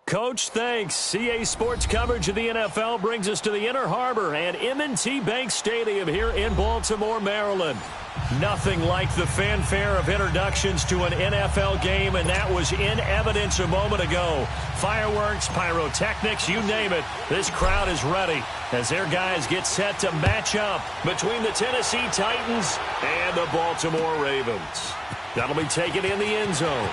Coach, thanks. CA Sports coverage of the NFL brings us to the Inner Harbor at M&T Bank Stadium here in Baltimore, Maryland. Nothing like the fanfare of introductions to an NFL game, and that was in evidence a moment ago. Fireworks, pyrotechnics, you name it. This crowd is ready as their guys get set to match up between the Tennessee Titans and the Baltimore Ravens. That'll be taken in the end zone.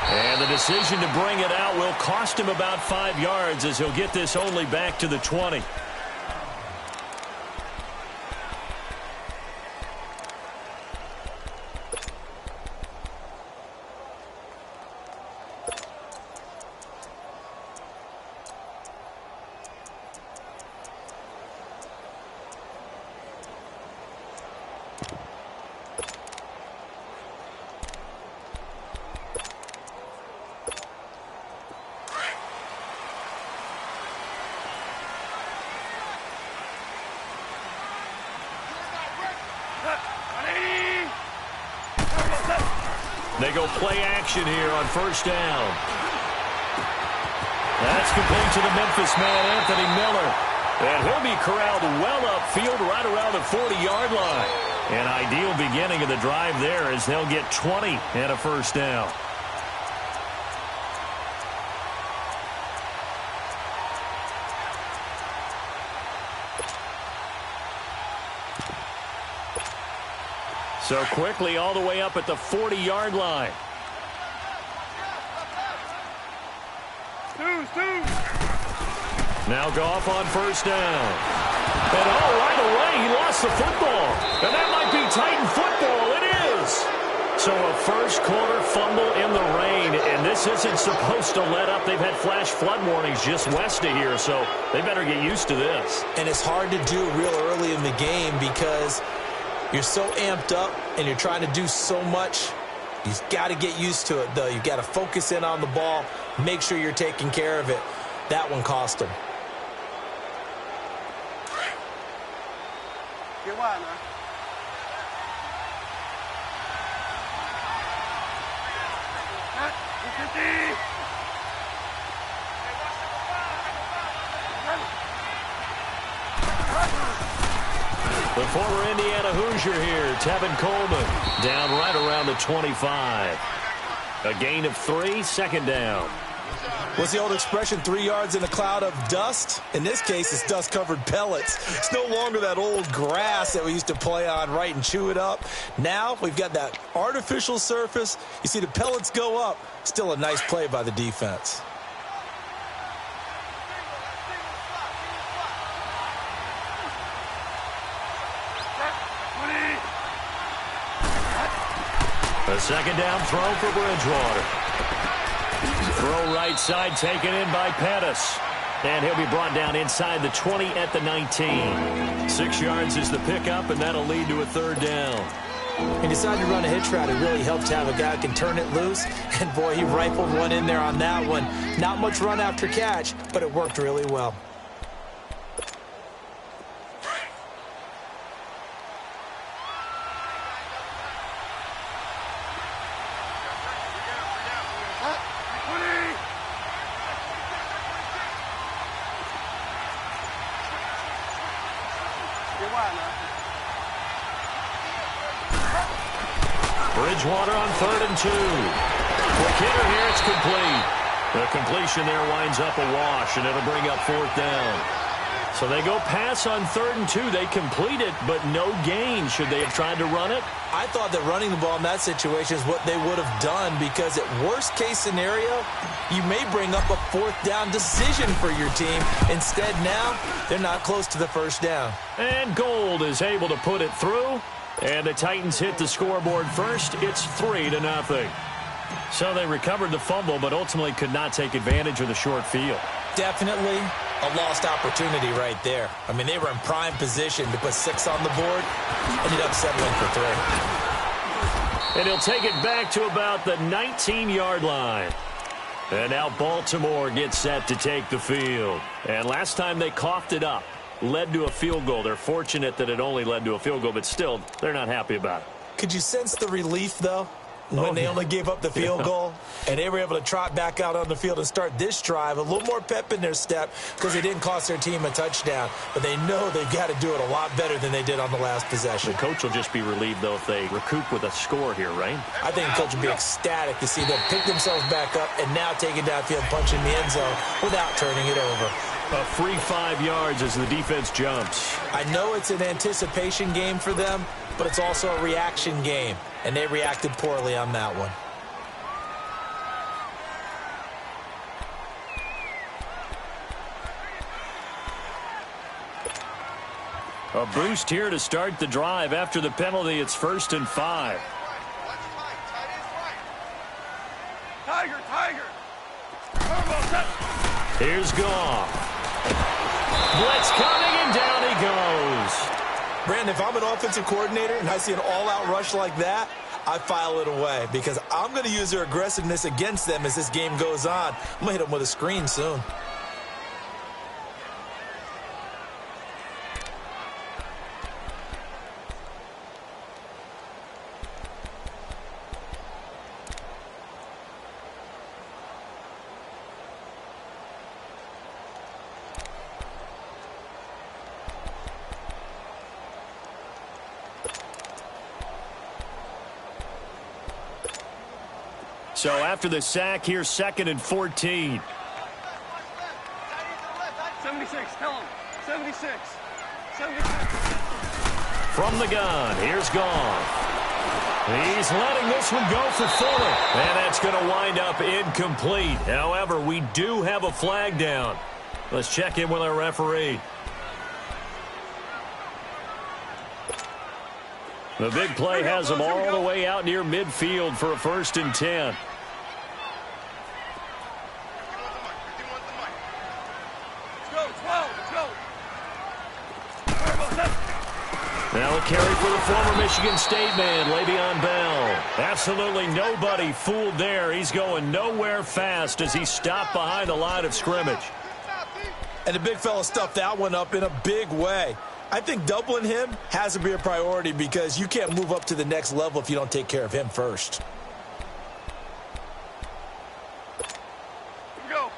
And the decision to bring it out will cost him about 5 yards as he'll get this only back to the 20. They go play action here on first down. That's complete to the Memphis man, Anthony Miller. And he'll be corralled well upfield right around the 40-yard line. An ideal beginning of the drive there as they'll get 20 and a first down. So quickly all the way up at the 40-yard line. Now Goff on first down. And right away he lost the football. And that might be Titan football. It is. So a first quarter fumble in the rain. And this isn't supposed to let up. They've had flash flood warnings just west of here. So they better get used to this. And it's hard to do real early in the game because you're so amped up and you're trying to do so much. You've got to get used to it, though. You've got to focus in on the ball, make sure you're taking care of it. That one cost him. The former Indiana Hoosier here, Tevin Coleman, down right around the 25. A gain of 3, second down. What's the old expression, 3 yards in a cloud of dust? In this case, it's dust-covered pellets. It's no longer that old grass that we used to play on, right, and chew it up. Now we've got that artificial surface. You see the pellets go up. Still a nice play by the defense. A second down throw for Bridgewater. Throw right side taken in by Pettis. And he'll be brought down inside the 20 at the 19. 6 yards is the pickup, and that'll lead to a third down. He decided to run a hitch route. It really helped to have a guy who can turn it loose. And, boy, he rifled one in there on that one. Not much run after catch, but it worked really well. Bridgewater on 3rd and 2. McKinnon here, it's complete. The completion there winds up a wash, and it'll bring up 4th down. So they go pass on 3rd and 2. They complete it, but no gain. Should they have tried to run it? I thought that running the ball in that situation is what they would have done because at worst case scenario, you may bring up a 4th down decision for your team. Instead now, they're not close to the first down. And Gold is able to put it through. And the Titans hit the scoreboard first. It's 3-0. So they recovered the fumble, but ultimately could not take advantage of the short field. Definitely a lost opportunity right there. I mean, they were in prime position to put 6 on the board. Ended up settling for 3. And he'll take it back to about the 19-yard line. And now Baltimore gets set to take the field. And last time they coughed it up. Led to a field goal. They're fortunate that it only led to a field goal, but still, they're not happy about it. Could you sense the relief, though? when they only gave up the field goal, and they were able to trot back out on the field and start this drive. A little more pep in their step because they didn't cost their team a touchdown. But they know they've got to do it a lot better than they did on the last possession. The coach will just be relieved, though, if they recoup with a score here, right? I think the coach will be ecstatic to see them pick themselves back up and now take it downfield, punch in the end zone without turning it over. A free 5 yards as the defense jumps. I know it's an anticipation game for them, but it's also a reaction game, and they reacted poorly on that one. A boost here to start the drive. After the penalty, it's 1st and 5. Tiger. Here's Goff. Blitz coming, and down he goes. Brandon, if I'm an offensive coordinator and I see an all-out rush like that, I file it away because I'm going to use their aggressiveness against them as this game goes on. I'm going to hit them with a screen soon. So after the sack, here's 2nd and 14. 76, tell him. 76. From the gun, here's Goff. He's letting this one go for Fuller. And that's going to wind up incomplete. However, we do have a flag down. Let's check in with our referee. The big play has them all the way out near midfield for a 1st and 10. Now a carry for the former Michigan State man, Le'Veon Bell. Absolutely nobody fooled there. He's going nowhere fast as he stopped behind the line of scrimmage. And the big fella stuffed that one up in a big way. I think doubling him has to be a priority because you can't move up to the next level if you don't take care of him first. Here we go.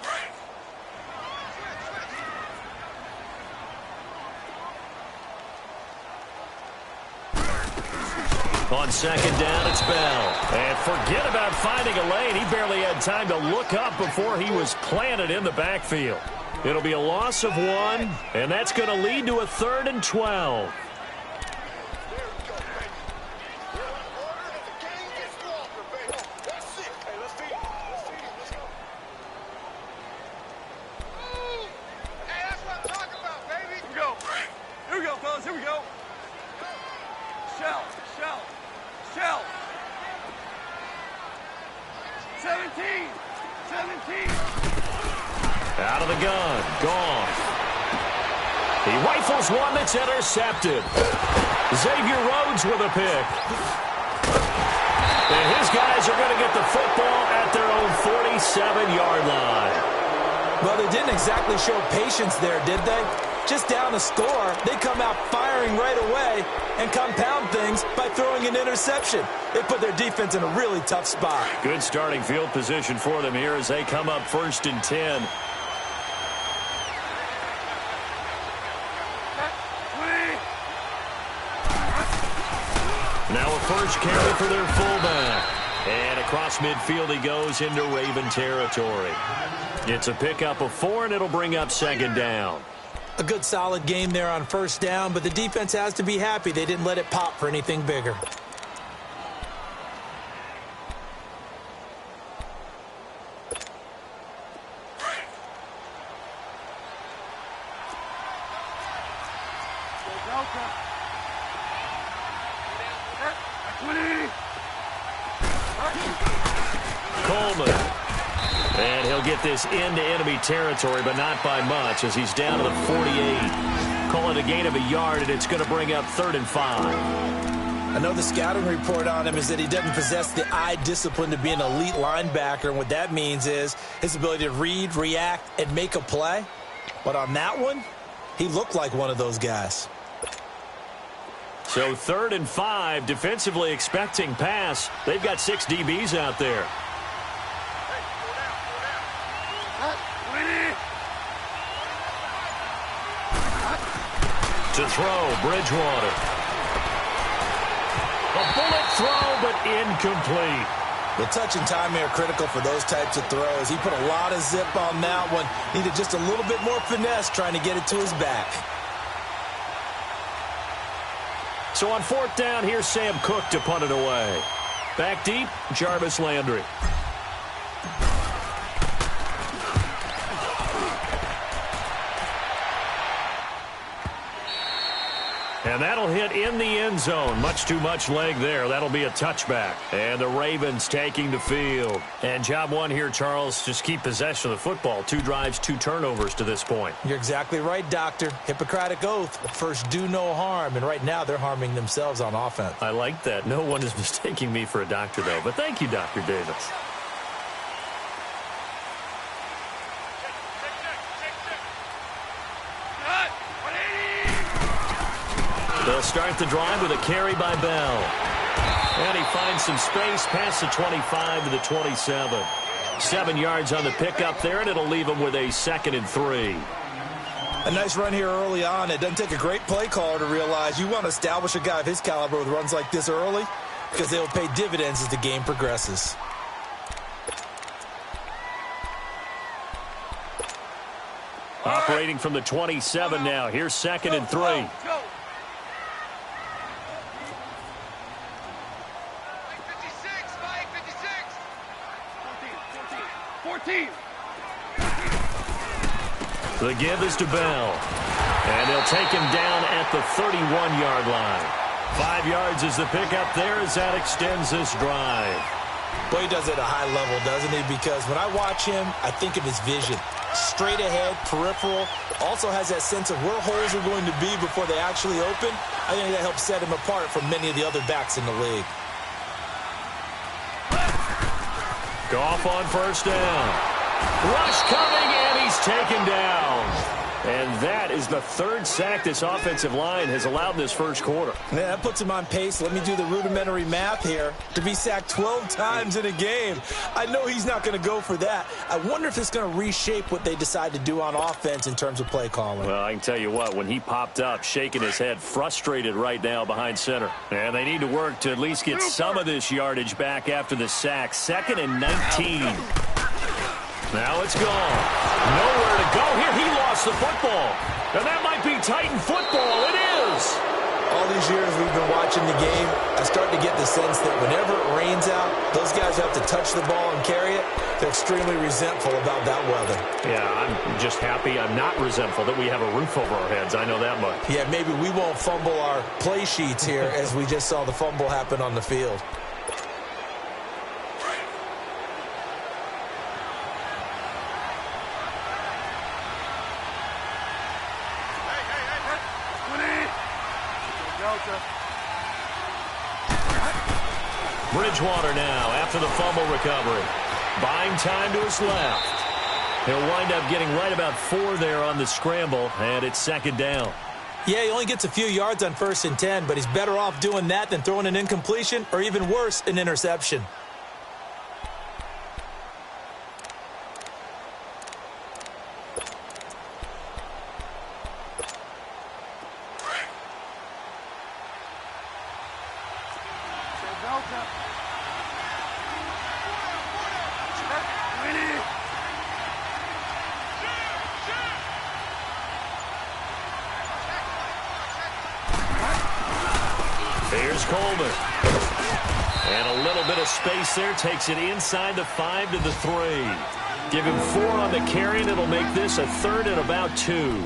On 2nd down, it's Bell. And forget about finding a lane. He barely had time to look up before he was planted in the backfield. It'll be a loss of 1, and that's going to lead to a 3rd and 12. Here we go, fellas. Here we go. Shell. 17. Out of the gun, Goff. He rifles one that's intercepted. Xavier Rhodes with a pick. And his guys are going to get the football at their own 47-yard line. Well, they didn't exactly show patience there, did they? Just down a score, they come out firing right away and compound things by throwing an interception. They put their defense in a really tough spot. Good starting field position for them here as they come up 1st and 10. Now a first carry for their fullback. And across midfield he goes into Raven territory. It's a pickup of 4, and it'll bring up 2nd down. A good solid game there on 1st down, but the defense has to be happy they didn't let it pop for anything bigger. Coleman. And he'll get this into enemy territory, but not by much as he's down to the 48. Call it a gain of a yard, and it's going to bring up 3rd and 5. I know the scouting report on him is that he doesn't possess the eye discipline to be an elite linebacker, and what that means is his ability to read, react, and make a play. But on that one, he looked like one of those guys. So 3rd and 5, defensively expecting pass. They've got 6 DBs out there. To throw, Bridgewater. A bullet throw, but incomplete. The touch and timing are critical for those types of throws. He put a lot of zip on that one. Needed just a little bit more finesse trying to get it to his back. So on 4th down, here's Sam Cook to punt it away. Back deep, Jarvis Landry. And that'll hit in the end zone. Much too much leg there. That'll be a touchback. And the Ravens taking the field. And job one here, Charles, just keep possession of the football. 2 drives, 2 turnovers to this point. You're exactly right, Doctor. Hippocratic oath. First, do no harm. And right now, they're harming themselves on offense. I like that. No one is mistaking me for a doctor, though. But thank you, Dr. Davis. They'll start the drive with a carry by Bell. And he finds some space past the 25 to the 27. 7 yards on the pickup there, and it'll leave him with a 2nd and 3. A nice run here early on. It doesn't take a great play caller to realize you want to establish a guy of his caliber with runs like this early because they'll pay dividends as the game progresses. Operating from the 27 now. Here's 2nd and 3. 14. The give is to Bell. And they'll take him down at the 31-yard line. 5 yards is the pickup there as that extends this drive. Boy, he does it at a high level, doesn't he? Because when I watch him, I think of his vision. Straight ahead, peripheral. Also has that sense of where holes are going to be before they actually open. I think that helps set him apart from many of the other backs in the league. Goff on 1st down. Rush coming, and he's taken down. And that is the 3rd sack this offensive line has allowed in this first quarter. Yeah, that puts him on pace. Let me do the rudimentary math here. To be sacked 12 times in a game. I know he's not going to go for that. I wonder if it's going to reshape what they decide to do on offense in terms of play calling. Well, I can tell you what, when he popped up, shaking his head, frustrated right now behind center. And they need to work to at least get some of this yardage back after the sack. 2nd and 19. Now it's gone. Nowhere to go here. He lost the football. And that might be Titan football. It is. All these years we've been watching the game, I start to get the sense that whenever it rains out, those guys have to touch the ball and carry it. They're extremely resentful about that weather. Yeah, I'm just happy I'm not resentful that we have a roof over our heads. I know that much. Yeah, maybe we won't fumble our play sheets here as we just saw the fumble happen on the field. Bridgewater now after the fumble recovery. Buying time to his left. He'll wind up getting right about 4 there on the scramble, and it's 2nd down. Yeah, he only gets a few yards on 1st and 10, but he's better off doing that than throwing an incompletion or even worse, an interception. Here's Coleman. And a little bit of space there. Takes it inside the 5 to the 3. Give him 4 on the carry, and it'll make this a 3rd and about 2.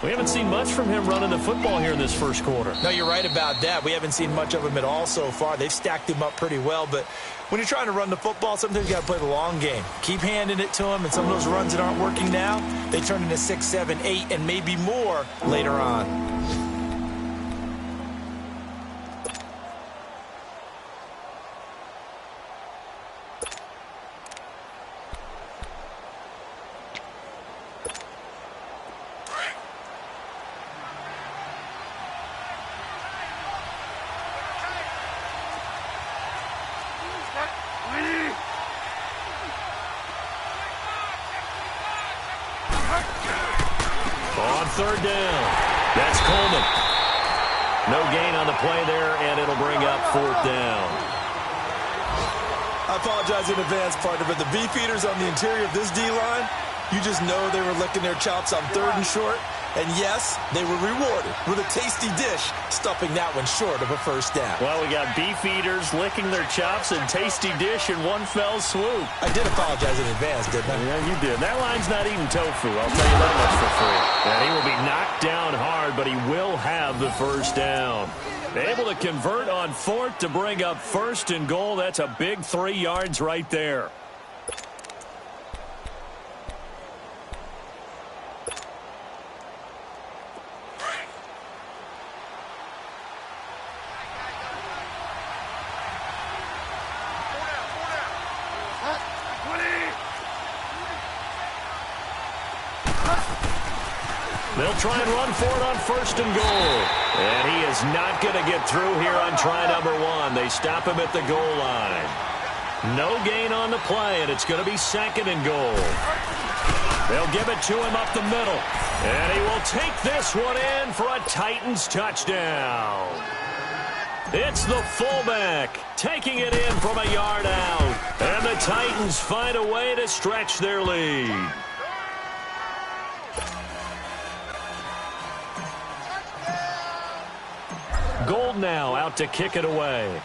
We haven't seen much from him running the football here in this first quarter. No, you're right about that. We haven't seen much of him at all so far. They've stacked him up pretty well, but when you're trying to run the football, sometimes you got to play the long game. Keep handing it to him, and some of those runs that aren't working now, they turn into 6, 7, 8, and maybe more later on. On third down. That's Coleman. No gain on the play there, and it'll bring up fourth down. I apologize in advance, partner, but the beefeaters on the interior of this D-line, you just know they were licking their chops on third and short. And yes, they were rewarded with a tasty dish, stuffing that one short of a first down. Well, we got beef eaters licking their chops and tasty dish in one fell swoop. I did apologize in advance, didn't I? Yeah, you did. That line's not eating tofu, I'll tell you that much for free. And he will be knocked down hard, but he will have the first down. Able to convert on fourth to bring up first and goal. That's a big 3 yards right there. They'll try and run for it on first and goal. And he is not going to get through here on try number 1. They stop him at the goal line. No gain on the play, and it's going to be second and goal. They'll give it to him up the middle. And he will take this one in for a Titans touchdown. It's the fullback taking it in from a yard out. And the Titans find a way to stretch their lead. Gold now out to kick it away.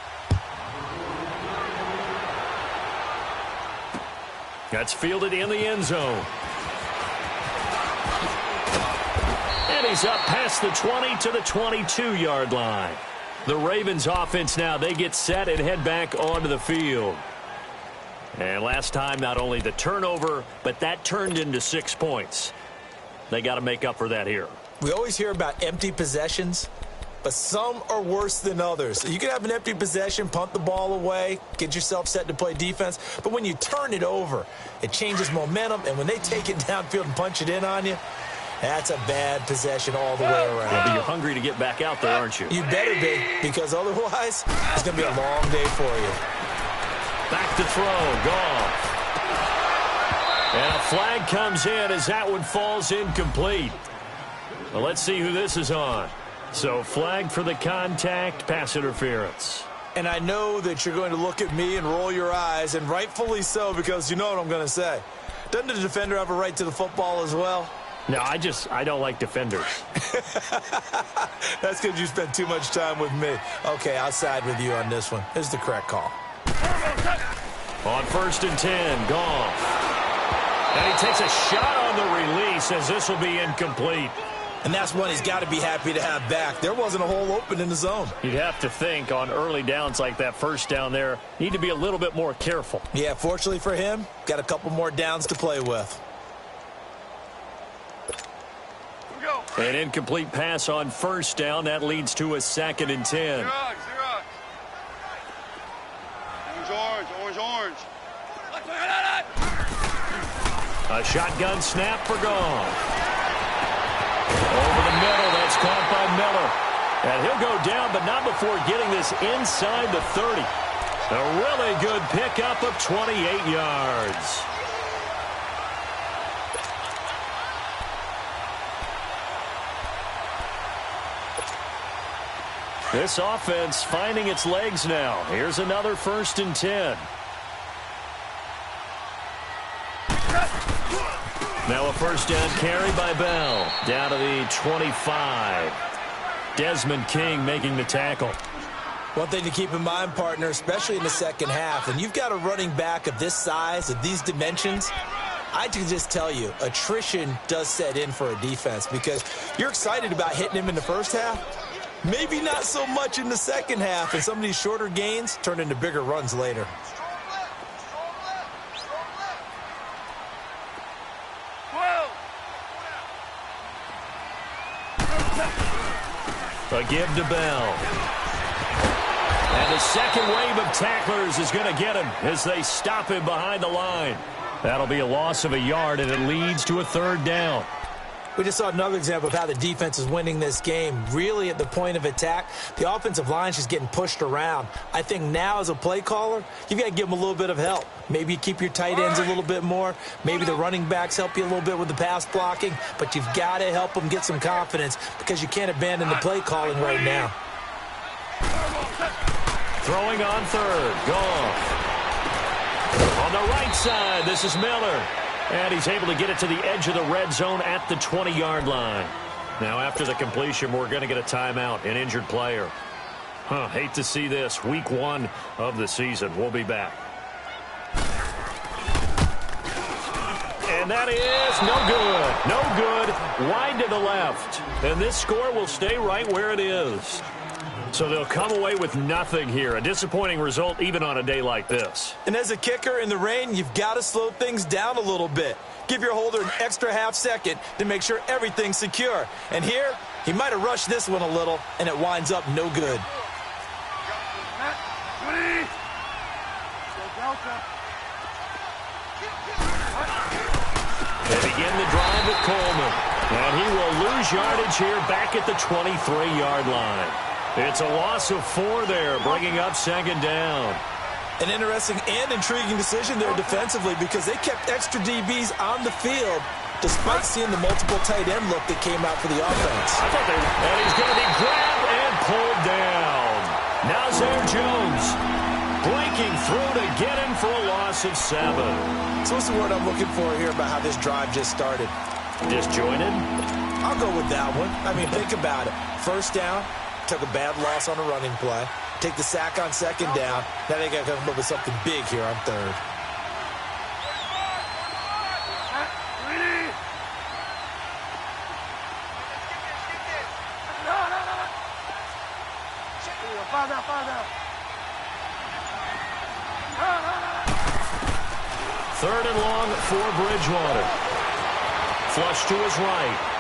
That's fielded in the end zone. And he's up past the 20 to the 22-yard line. The Ravens offense now, they get set and head back onto the field. And last time, not only the turnover, but that turned into 6 points. They got to make up for that here. We always hear about empty possessions, but some are worse than others. You can have an empty possession, punt the ball away, get yourself set to play defense, but when you turn it over, it changes momentum, and when they take it downfield and punch it in on you, that's a bad possession all the way around. Yeah, but you're hungry to get back out there, aren't you? You better be, because otherwise, it's going to be a long day for you. Back to throw, Goff. And a flag comes in as that one falls incomplete. Well, let's see who this is on. So, flag for the contact, pass interference. And I know that you're going to look at me and roll your eyes, and rightfully so, because you know what I'm going to say. Doesn't the defender have a right to the football as well? No, I don't like defenders. That's because you spend too much time with me. Okay, I'll side with you on this one. Here's the correct call. On first and 10, Goff. And he takes a shot on the release as this will be incomplete. And that's one he's got to be happy to have back. There wasn't a hole open in the zone. You'd have to think on early downs like that first down there, need to be a little bit more careful. Yeah, fortunately for him, got a couple more downs to play with. An incomplete pass on first down. That leads to a 2nd and 10. Orange. A shotgun snap for Goff. Over the middle, that's caught by Miller. And he'll go down, but not before getting this inside the 30. A really good pickup of 28 yards. This offense finding its legs now. Here's another first and 10. Now a first down carry by Bell. Down to the 25. Desmond King making the tackle. One thing to keep in mind, partner, especially in the second half, and you've got a running back of this size, of these dimensions, I can just tell you, attrition does set in for a defense because you're excited about hitting him in the first half. Maybe not so much in the second half, and some of these shorter gains turn into bigger runs later. A give to Bell. And the second wave of tacklers is going to get him as they stop him behind the line. That'll be a loss of a yard, and it leads to a 3rd down. We just saw another example of how the defense is winning this game. Really, at the point of attack, the offensive line is just getting pushed around. I think now, as a play caller, you've got to give them a little bit of help. Maybe you keep your tight ends a little bit more. Maybe the running backs help you a little bit with the pass blocking. But you've got to help them get some confidence because you can't abandon the play calling right now. Throwing on third. Goff. On the right side, this is Miller. And he's able to get it to the edge of the red zone at the 20-yard line. Now, after the completion, we're going to get a timeout, an injured player. Hate to see this. Week 1 of the season. We'll be back. And that is no good. No good. Wide to the left. And this score will stay right where it is. So they'll come away with nothing here. A disappointing result even on a day like this. And as a kicker in the rain, you've got to slow things down a little bit. Give your holder an extra half second to make sure everything's secure. And here, he might have rushed this one a little, and it winds up no good. They begin the drive with Coleman. And he will lose yardage here back at the 23-yard line. It's a loss of 4 there, bringing up second down. An interesting and intriguing decision there defensively because they kept extra DBs on the field despite seeing the multiple tight end look that came out for the offense. And he's going to be grabbed and pulled down. Now Zay Jones breaking through to get him for a loss of 7. So what's the word I'm looking for here about how this drive just started? Disjointed? I'll go with that one. I mean, think about it. First down. Took a bad loss on a running play. Take the sack on second down. Now they got to come up with something big here on third. Third and long for Bridgewater. Flush to his right.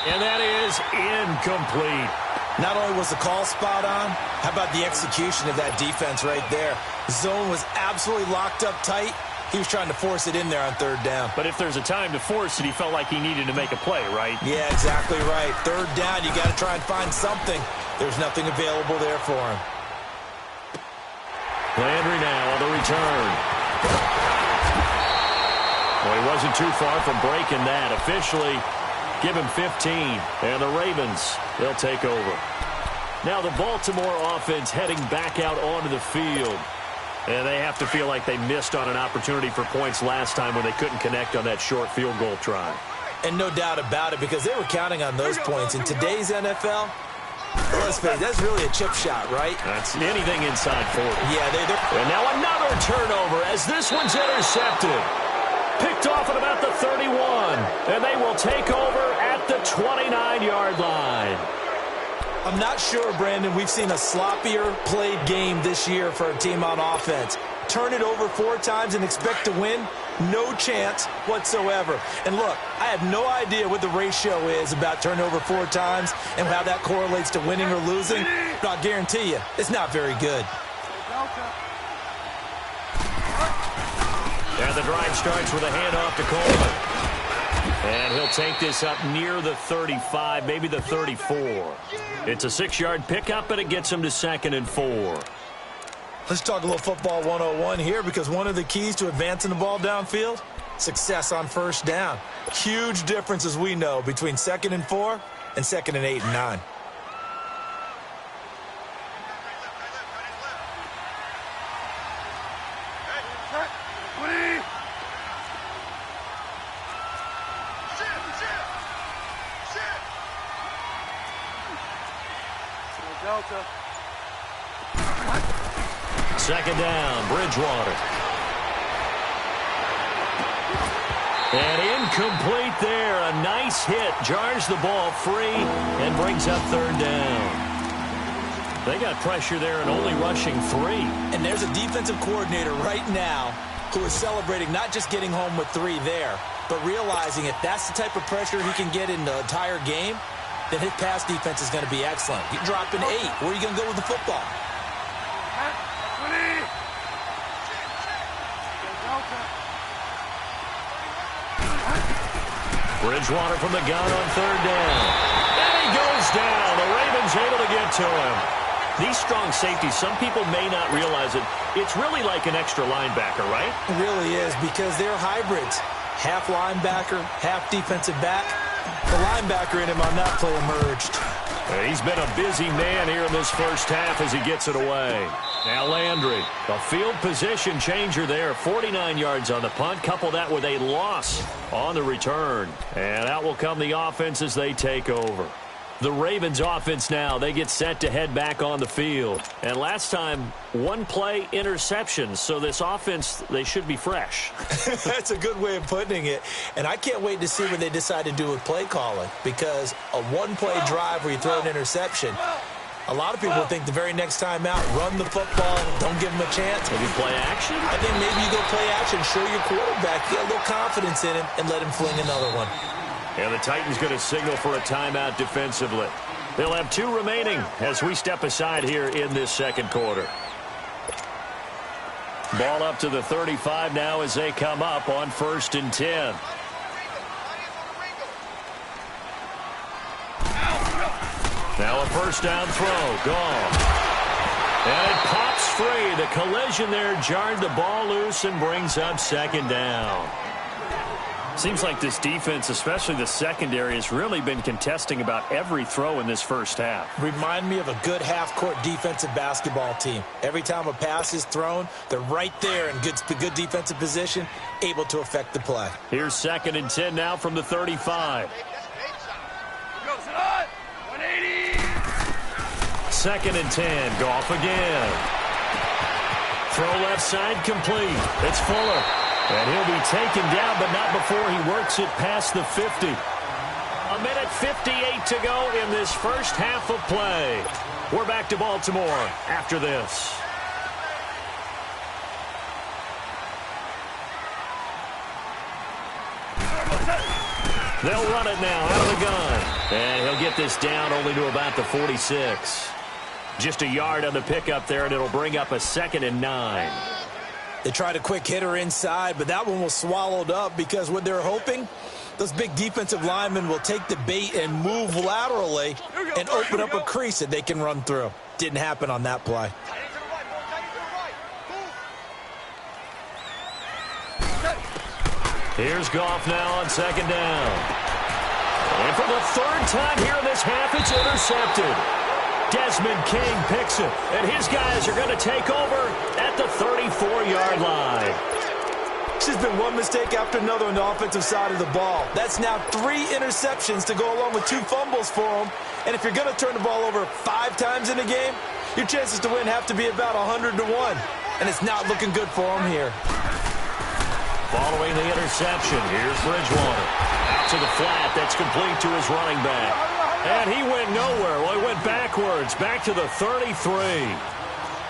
And that is incomplete. Not only was the call spot on, how about the execution of that defense right there? Zone was absolutely locked up tight. He was trying to force it in there on third down. But if there's a time to force it, he felt like he needed to make a play, right? Yeah, exactly right. Third down, you got to try and find something. There's nothing available there for him. Landry now on the return. Well, he wasn't too far from breaking that. Officially, give him 15, and the Ravens, they'll take over. Now the Baltimore offense heading back out onto the field. And they have to feel like they missed on an opportunity for points last time when they couldn't connect on that short field goal try. And no doubt about it, because they were counting on those points. In today's NFL, let's face it, that's really a chip shot, right? That's anything inside 40. Yeah, they're... And now another turnover as this one's intercepted. Picked off at about the 31. And they will take over at the 29-yard line. I'm not sure, Brandon, we've seen a sloppier played game this year for a team on offense. Turn it over 4 times and expect to win? No chance whatsoever. And look, I have no idea what the ratio is about turnover 4 times and how that correlates to winning or losing. But I'll guarantee you, it's not very good. And the drive starts with a handoff to Coleman. And he'll take this up near the 35, maybe the 34. It's a 6-yard pickup, and it gets him to 2nd and 4. Let's talk a little football 101 here, because one of the keys to advancing the ball downfield, success on first down. Huge difference, as we know, between 2nd and 4 and 2nd and 8 and 9. Second down, Bridgewater. And incomplete there. A nice hit. Jars the ball free and brings up 3rd down. They got pressure there and only rushing 3. And there's a defensive coordinator right now who is celebrating not just getting home with 3 there, but realizing if that's the type of pressure he can get in the entire game, then his pass defense is going to be excellent. You drop an 8. Where are you going to go with the football? Bridgewater from the gun on third down. And he goes down. The Ravens able to get to him. These strong safeties, some people may not realize it. It's really like an extra linebacker, right? It really is, because they're hybrids. Half linebacker, half defensive back. The linebacker in him on that play emerged. He's been a busy man here in this first half as he gets it away. Now Landry, a field position changer there. 49 yards on the punt. Couple that with a loss on the return. And out will come the offense as they take over. The Ravens offense now, they get set to head back on the field. And last time, one play interception. So this offense, they should be fresh. That's a good way of putting it. And I can't wait to see what they decide to do with play calling. Because a one-play drive where you throw an interception, a lot of people think the very next time out, run the football, don't give them a chance. Maybe play action? I think maybe you go play action, show your quarterback, get a little confidence in him, and let him fling another one. And the Titans going to signal for a timeout defensively. They'll have 2 remaining as we step aside here in this second quarter. Ball up to the 35 now as they come up on 1st and 10. Now a first down throw. Gone. And it pops free. The collision there jarred the ball loose and brings up 2nd down. Seems like this defense, especially the secondary, has really been contesting about every throw in this first half. Remind me of a good half-court defensive basketball team. Every time a pass is thrown, they're right there in good defensive position, able to affect the play. Here's 2nd and 10 now from the 35. 2nd and 10. Goff again. Throw left side complete. It's Fuller. And he'll be taken down, but not before he works it past the 50. 1:58 to go in this first half of play. We're back to Baltimore after this. They'll run it now out of the gun. And he'll get this down only to about the 46. Just a yard on the pickup there, and it'll bring up a 2nd and 9. They tried a quick hitter inside, but that one was swallowed up because what they're hoping, those big defensive linemen will take the bait and move laterally and open up a crease that they can run through. Didn't happen on that play. Here's Goff now on 2nd down. And for the 3rd time here in this half, it's intercepted. Desmond King picks it, and his guys are going to take over at the 34-yard line. It's just been one mistake after another on the offensive side of the ball. That's now 3 interceptions to go along with 2 fumbles for them. And if you're going to turn the ball over 5 times in a game, your chances to win have to be about 100 to 1. And it's not looking good for them here. Following the interception, here's Bridgewater. Out to the flat, that's complete to his running back. And he went nowhere. Well, he went backwards, back to the 33.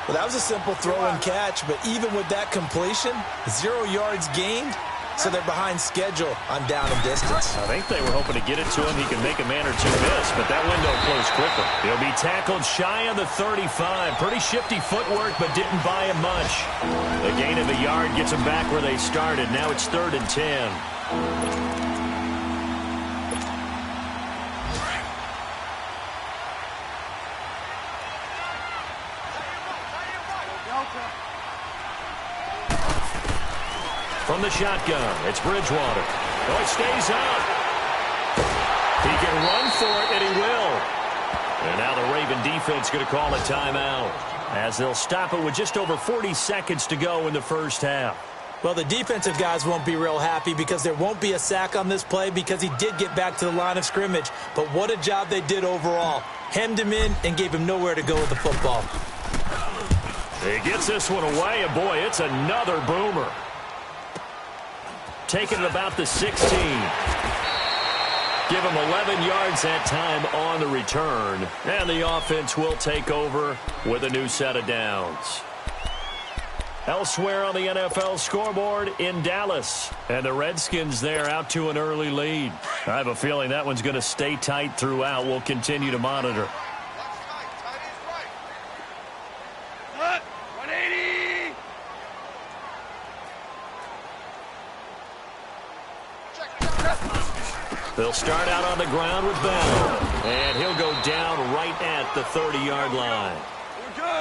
Well, that was a simple throw and catch, but even with that completion, 0 yards gained, so they're behind schedule on down and distance. I think they were hoping to get it to him. He can make a man or 2 miss, but that window closed quickly. He'll be tackled shy of the 35. Pretty shifty footwork, but didn't buy him much. The gain of a yard gets them back where they started. Now it's 3rd and 10. From the shotgun, it's Bridgewater. Oh, it stays up. He can run for it, and he will. And now the Raven defense going to call a timeout as they'll stop it with just over 40 seconds to go in the first half. Well, the defensive guys won't be real happy because there won't be a sack on this play because he did get back to the line of scrimmage. But what a job they did overall. Hemmed him in and gave him nowhere to go with the football. He gets this one away, and boy, it's another boomer. Taking it about the 16. Give him 11 yards that time on the return. And the offense will take over with a new set of downs. Elsewhere on the NFL scoreboard in Dallas. And the Redskins there out to an early lead. I have a feeling that one's going to stay tight throughout. We'll continue to monitor. They'll start out on the ground with Bell. And he'll go down right at the 30-yard line.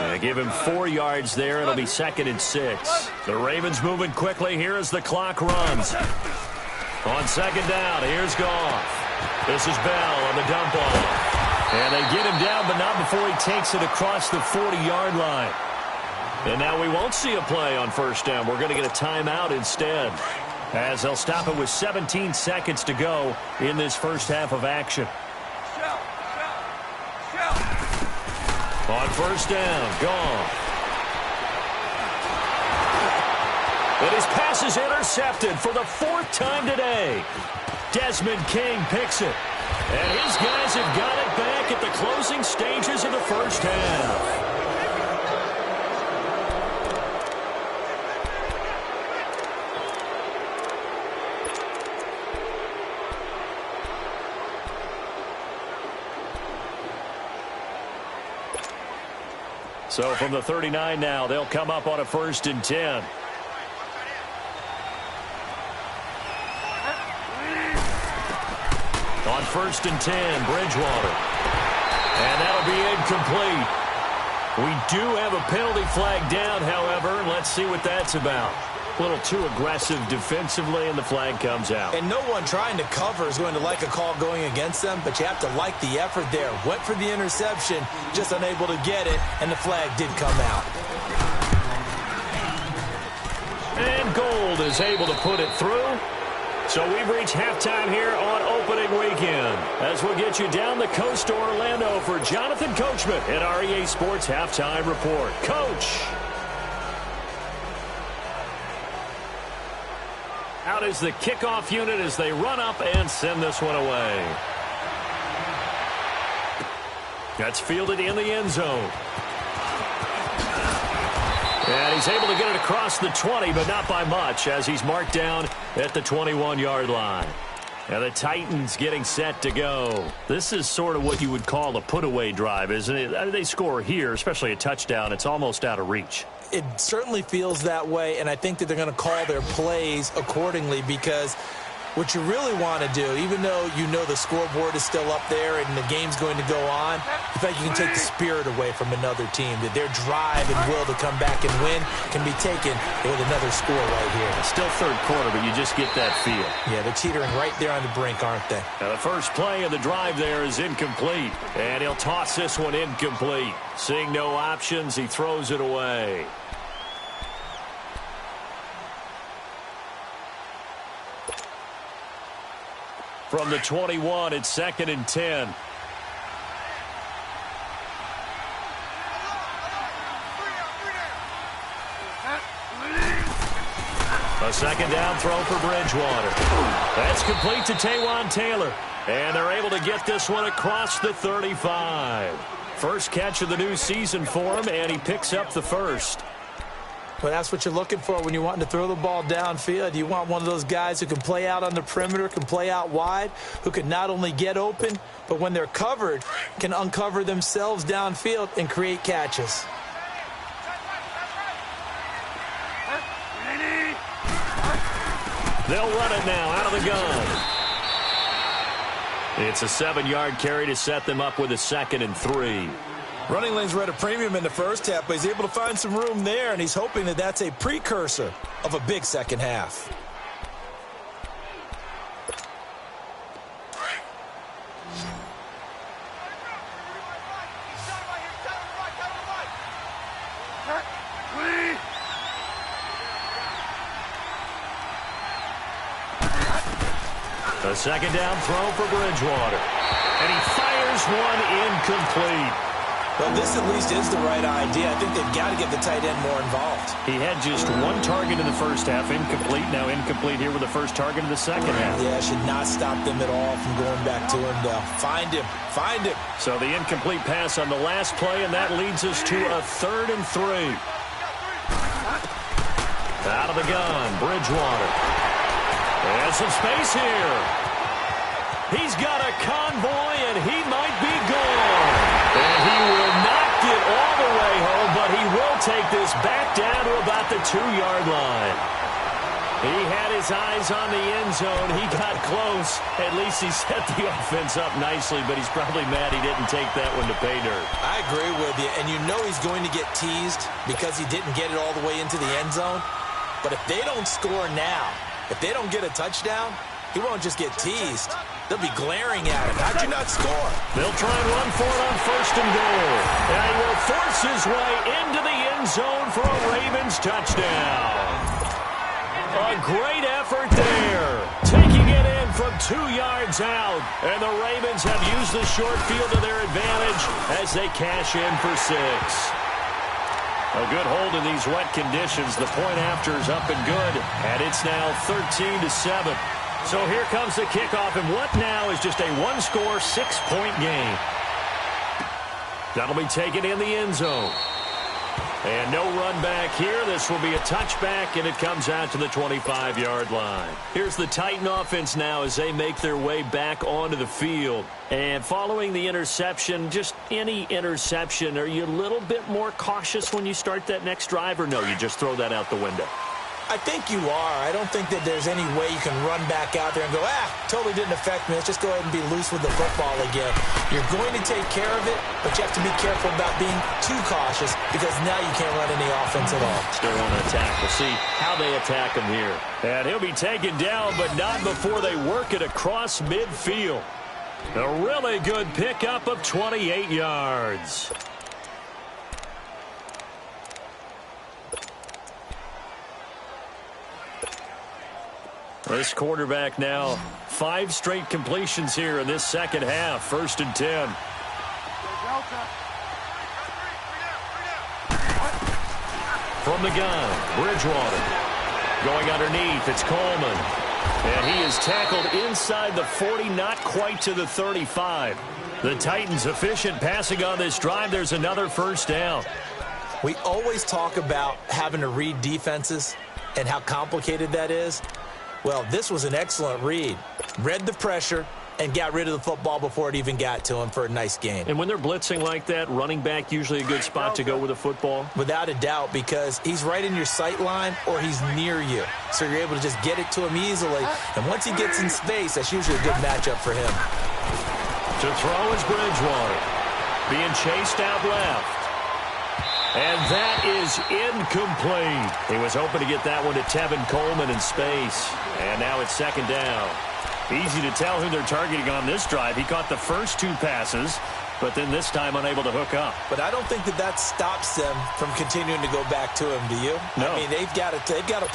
And give him 4 yards there. It'll be 2nd and 6. The Ravens moving quickly here as the clock runs. On 2nd down, here's Goff. This is Bell on the dump off. And they get him down, but not before he takes it across the 40-yard line. And now we won't see a play on 1st down. We're going to get a timeout instead, as they'll stop it with 17 seconds to go in this first half of action. On 1st down, Goff. And his pass is intercepted for the 4th time today. Desmond King picks it. And his guys have got it back at the closing stages of the first half. So from the 39 now, they'll come up on a 1st and 10. On 1st and 10, Bridgewater. And that'll be incomplete. We do have a penalty flag down, however. Let's see what that's about. A little too aggressive defensively, and the flag comes out. And no one trying to cover is going to like a call going against them, but you have to like the effort there. Went for the interception, just unable to get it, and the flag did come out. And Gold is able to put it through. So we've reached halftime here on opening weekend, as we'll get you down the coast to Orlando for Jonathan Coachman at REA Sports Halftime Report. Coach. Out is the kickoff unit as they run up and send this one away. That's fielded in the end zone. And he's able to get it across the 20, but not by much, as he's marked down at the 21-yard line. And the Titans getting set to go. This is sort of what you would call a put-away drive, isn't it? They score here, especially a touchdown. It's almost out of reach. It certainly feels that way, and I think that they're going to call their plays accordingly, because what you really want to do, even though you know the scoreboard is still up there and the game's going to go on, you think you can take the spirit away from another team, that their drive and will to come back and win can be taken with another score right here. Still 3rd quarter, but you just get that feel. Yeah, they're teetering right there on the brink, aren't they? Now the first play of the drive there is incomplete, and he'll toss this one incomplete. Seeing no options, he throws it away. From the 21, it's 2nd and 10. A 2nd down throw for Bridgewater. That's complete to Taywan Taylor. And they're able to get this one across the 35. First catch of the new season for him, and he picks up the 1st. Well, that's what you're looking for when you're wanting to throw the ball downfield. You want one of those guys who can play out on the perimeter, can play out wide, who can not only get open, but when they're covered, can uncover themselves downfield and create catches. They'll run it now out of the gun. It's a 7-yard carry to set them up with a 2nd and 3. Running lanes were at a premium in the first half, but he's able to find some room there, and he's hoping that that's a precursor of a big second half. A 2nd down throw for Bridgewater. And he fires one incomplete. Well, this at least is the right idea. I think they've got to get the tight end more involved. He had just 1 target in the first half, incomplete. Now incomplete here with the first target in the second half. Yeah, should not stop them at all from going back to him, though. Find him. Find him. So the incomplete pass on the last play, and that leads us to a 3rd and 3. Out of the gun, Bridgewater. And some space here. He's got a convoy, and he might be gone. And he will not get all the way home, but he will take this back down to about the 2-yard line. He had his eyes on the end zone. He got close. At least he set the offense up nicely, but he's probably mad he didn't take that one to pay dirt. I agree with you, and you know he's going to get teased because he didn't get it all the way into the end zone. But if they don't score now, if they don't get a touchdown, he won't just get teased. They'll be glaring at him. How'd you not score? They'll try and run for it on 1st and goal. And he will force his way into the end zone for a Ravens touchdown. A great effort there. Taking it in from 2 yards out. And the Ravens have used the short field to their advantage as they cash in for 6. A good hold in these wet conditions. The point after is up and good. And it's now 13-7. So here comes the kickoff, and what now is just a one-score, 6-point game. That'll be taken in the end zone. And no run back here. This will be a touchback, and it comes out to the 25-yard line. Here's the Titan offense now as they make their way back onto the field. And following the interception, just any interception, are you a little bit more cautious when you start that next drive, or no, you just throw that out the window? I think you are. I don't think that there's any way you can run back out there and go, totally didn't affect me. Let's just go ahead and be loose with the football again. You're going to take care of it, but you have to be careful about being too cautious because now you can't run any offense at all. Still want to attack. We'll see how they attack him here. And he'll be taken down, but not before they work it across midfield. A really good pickup of 28 yards. This quarterback now, 5 straight completions here in this second half. 1st and 10. From the gun, Bridgewater. Going underneath, it's Coleman. And he is tackled inside the 40, not quite to the 35. The Titans efficient passing on this drive. There's another 1st down. We always talk about having to read defenses and how complicated that is. Well, this was an excellent read. Read the pressure and got rid of the football before it even got to him for a nice gain. And when they're blitzing like that, running back usually a good spot to go with a football? Without a doubt, because he's right in your sight line or he's near you. So you're able to just get it to him easily. And once he gets in space, that's usually a good matchup for him. To throw is Bridgewater. Being chased out left. And that is incomplete. He was hoping to get that one to Tevin Coleman in space. And now it's 2nd down. Easy to tell who they're targeting on this drive. He caught the first 2 passes, but then this time unable to hook up. But I don't think that stops them from continuing to go back to him, do you? No. I mean, they've got a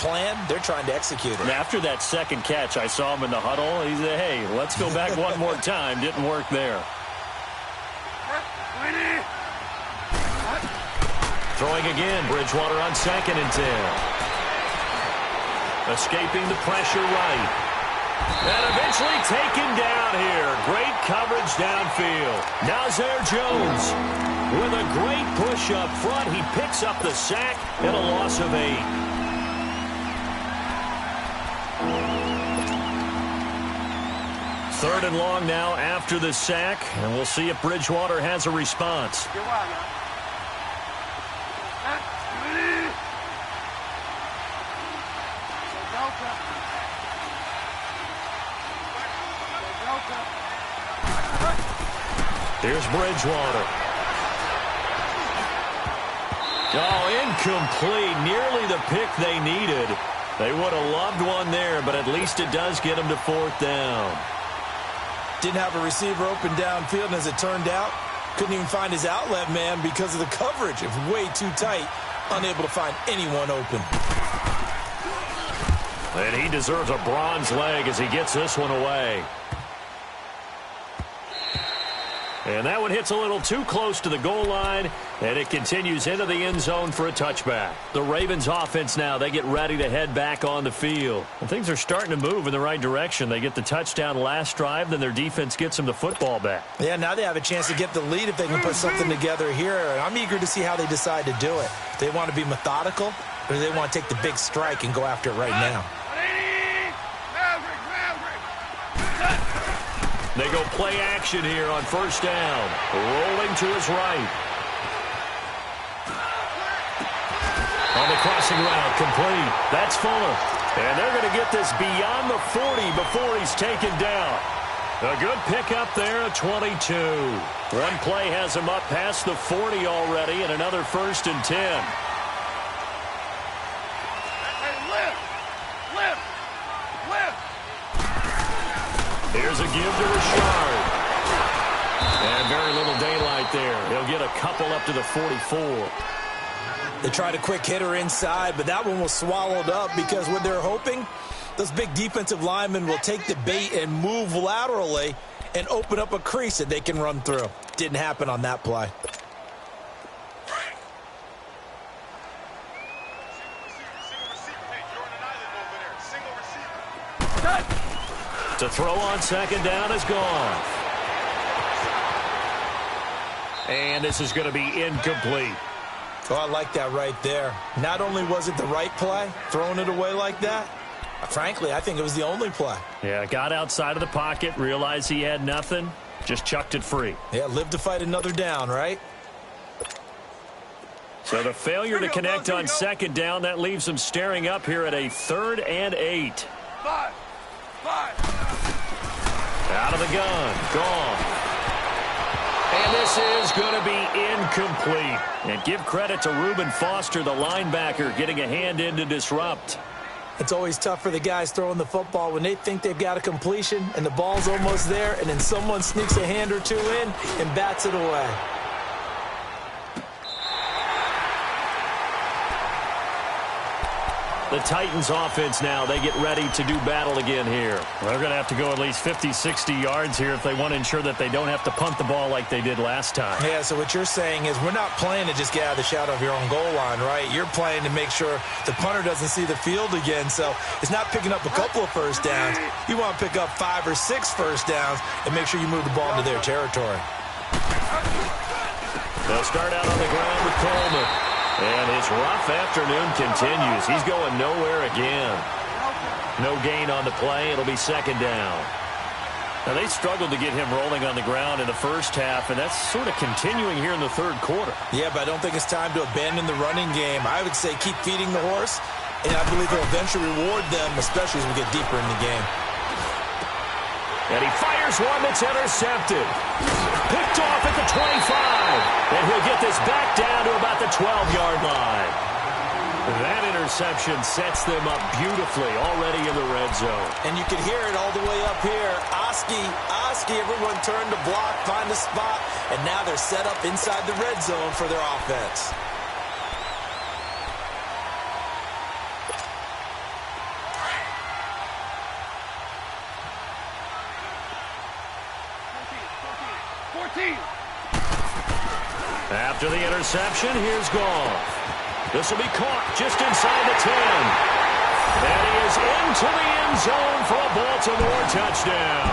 plan. They're trying to execute it. And after that second catch, I saw him in the huddle. He said, hey, let's go back one more time. Didn't work there. Throwing again, Bridgewater on 2nd and 10. Escaping the pressure right. And eventually taken down here. Great coverage downfield. Nazir Jones with a great push up front. He picks up the sack and a loss of 8. Third and long now after the sack. And we'll see if Bridgewater has a response. Here's Bridgewater. Oh, incomplete. Nearly the pick they needed. They would have loved one there, but at least it does get them to 4th down. Didn't have a receiver open downfield, and as it turned out, couldn't even find his outlet man because of the coverage. It was way too tight, unable to find anyone open. And he deserves a bronze leg as he gets this one away. And that one hits a little too close to the goal line, and it continues into the end zone for a touchback. The Ravens offense now, they get ready to head back on the field. And things are starting to move in the right direction. They get the touchdown last drive, then their defense gets them the football back. Yeah, now they have a chance to get the lead if they can put something together here. And I'm eager to see how they decide to do it. They want to be methodical, or do they want to take the big strike and go after it right now? They go play action here on 1st down. Rolling to his right. On the crossing route, complete. That's Fuller. And they're going to get this beyond the 40 before he's taken down. A good pickup there at 22. One play has him up past the 40 already, and another 1st and 10. Hey, lift! Lift! Lift! Here's a give to Richard. And very little daylight there. He'll get a couple up to the 44. They tried a quick hitter inside, but that one was swallowed up because what they're hoping, those big defensive linemen will take the bait and move laterally and open up a crease that they can run through. Didn't happen on that play. To throw on 2nd down is gone. And this is going to be incomplete. Oh, I like that right there. Not only was it the right play, throwing it away like that, frankly, I think it was the only play. Yeah, got outside of the pocket, realized he had nothing, just chucked it free. Yeah, live to fight another down, right? So the failure to connect on 2nd down, that leaves him staring up here at a 3rd and 8. 5. Out of the gun, gone. And this is going to be incomplete. And give credit to Reuben Foster, the linebacker, getting a hand in to disrupt. It's always tough for the guys throwing the football when they think they've got a completion and the ball's almost there, and then someone sneaks a hand or two in and bats it away. The Titans offense now, they get ready to do battle again here. They're going to have to go at least 50, 60 yards here if they want to ensure that they don't have to punt the ball like they did last time. Yeah, so what you're saying is we're not playing to just get out of the shadow of your own goal line, right? You're playing to make sure the punter doesn't see the field again. So it's not picking up a couple of first downs. You want to pick up 5 or 6 first downs and make sure you move the ball into their territory. They'll start out on the ground with Coleman. And his rough afternoon continues. He's going nowhere again. No gain on the play. It'll be 2nd down. Now, they struggled to get him rolling on the ground in the first half, and that's sort of continuing here in the 3rd quarter. Yeah, but I don't think it's time to abandon the running game. I would say keep feeding the horse, and I believe they'll eventually reward them, especially as we get deeper in the game. And he fires one that's intercepted. Picked off at the 25. And he'll get this back down to about the 12-yard line. That interception sets them up beautifully already in the red zone. And you can hear it all the way up here. Oski, everyone turned to block, find a spot, and now they're set up inside the red zone for their offense. After the interception, here's Goff. This will be caught just inside the 10. And he is into the end zone for a Baltimore touchdown.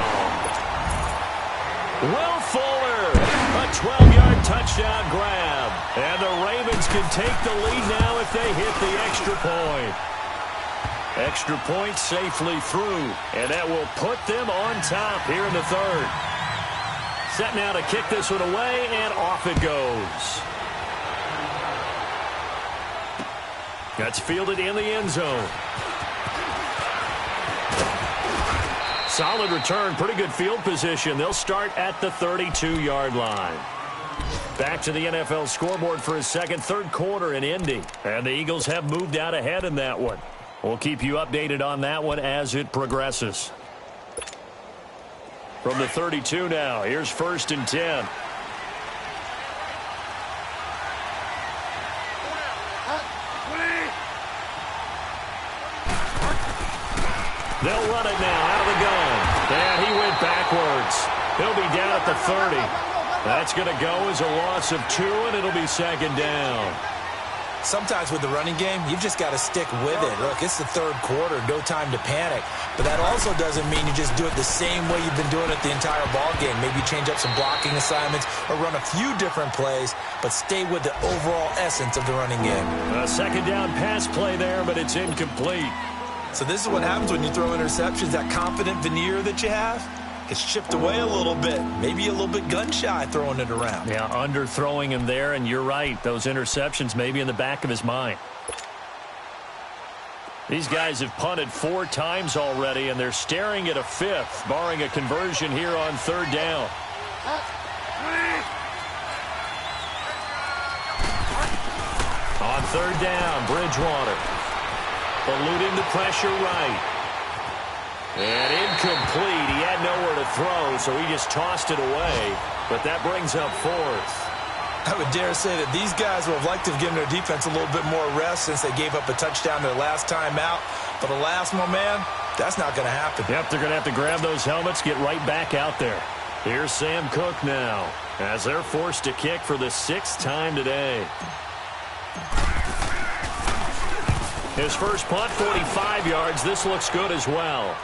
Will Fuller, a 12-yard touchdown grab. And the Ravens can take the lead now if they hit the extra point. Extra point safely through, and that will put them on top here in the 3rd. Set now to kick this one away, and off it goes. That's fielded in the end zone. Solid return, pretty good field position. They'll start at the 32-yard line. Back to the NFL scoreboard for his 3rd quarter in Indy. And the Eagles have moved out ahead in that one. We'll keep you updated on that one as it progresses. From the 32 now, here's 1st and 10. They'll run it now out of the gun. And he went backwards. He'll be down at the 30. That's going to go as a loss of 2, and it'll be 2nd down. Sometimes with the running game, you've just got to stick with it. Look, it's the 3rd quarter, no time to panic. But that also doesn't mean you just do it the same way you've been doing it the entire ball game. Maybe change up some blocking assignments or run a few different plays, but stay with the overall essence of the running game. A 2nd down pass play there, but it's incomplete. So this is what happens when you throw interceptions. That confident veneer that you have gets chipped away a little bit. Maybe a little bit gun-shy throwing it around. Yeah, underthrowing him there, and you're right. Those interceptions may be in the back of his mind. These guys have punted 4 times already, and they're staring at a 5th, barring a conversion here on 3rd down. On 3rd down, Bridgewater. Eluding the pressure right. And incomplete. He had nowhere to throw, so he just tossed it away. But that brings up 4th. I would dare say that these guys would have liked to have given their defense a little bit more rest since they gave up a touchdown their last time out. But alas, my man, that's not going to happen. Yep, they're going to have to grab those helmets, get right back out there. Here's Sam Cook now, as they're forced to kick for the 6th time today. His first punt, 45 yards. This looks good as well.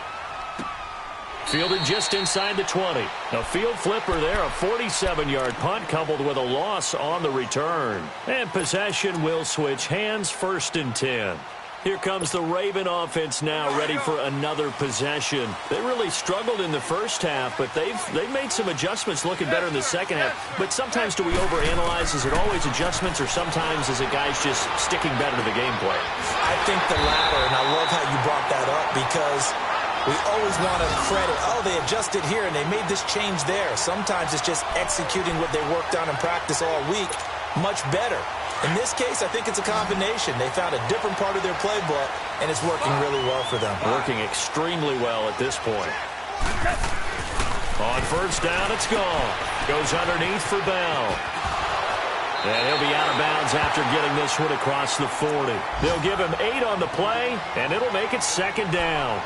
Fielded just inside the 20. A field flipper there, a 47-yard punt coupled with a loss on the return. And possession will switch hands, 1st and 10. Here comes the Raven offense now, ready for another possession. They really struggled in the first half, but they've made some adjustments, looking better in the second half. But sometimes do we overanalyze? Is it always adjustments, or sometimes is it guys just sticking better to the game plan? I think the latter, and I love how you brought that up, because we always want to credit, oh, they adjusted here and they made this change there. Sometimes it's just executing what they worked on in practice all week much better. In this case, I think it's a combination. They found a different part of their playbook, and it's working really well for them. Working extremely well at this point. On 1st down, it's gone. Goes underneath for Bell. And he'll be out of bounds after getting this one across the 40. They'll give him 8 on the play, and it'll make it 2nd down.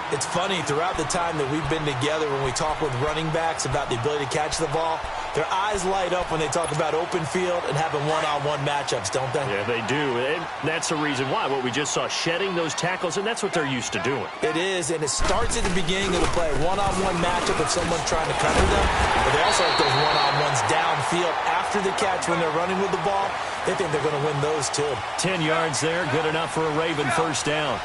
It's funny, throughout the time that we've been together, when we talk with running backs about the ability to catch the ball, their eyes light up when they talk about open field and having one-on-one matchups, don't they? Yeah, they do. And that's the reason why. What we just saw, shedding those tackles, and that's what they're used to doing. It is, and it starts at the beginning of the play. One-on-one matchup if someone's trying to cover them, but they also have those one-on-ones downfield after the catch when they're running with the ball. They think they're going to win those, too. 10 yards there, good enough for a Raven 1st down.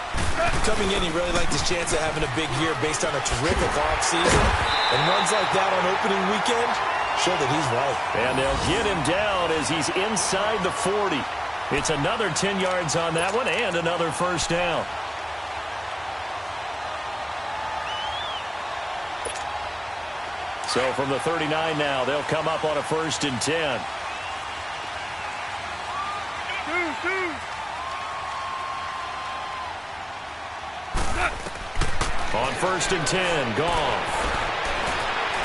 Coming in, he really liked his chance of having a big year based on a terrific offseason. And runs like that on opening weekend show that he's right. And they'll get him down as he's inside the 40. It's another 10 yards on that one and another 1st down. So from the 39 now, they'll come up on a 1st and 10. On 1st and 10, Goff.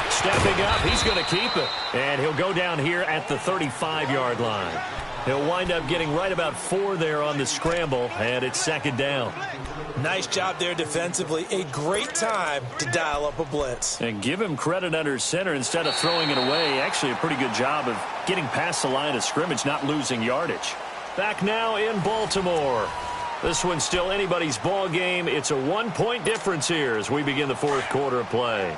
Stepping up, he's going to keep it. And he'll go down here at the 35-yard line. He'll wind up getting right about 4 there on the scramble, and it's 2nd down. Nice job there defensively. A great time to dial up a blitz. And give him credit under center instead of throwing it away. Actually, a pretty good job of getting past the line of scrimmage, not losing yardage. Back now in Baltimore. This one's still anybody's ball game. It's a 1-point difference here as we begin the 4th quarter of play.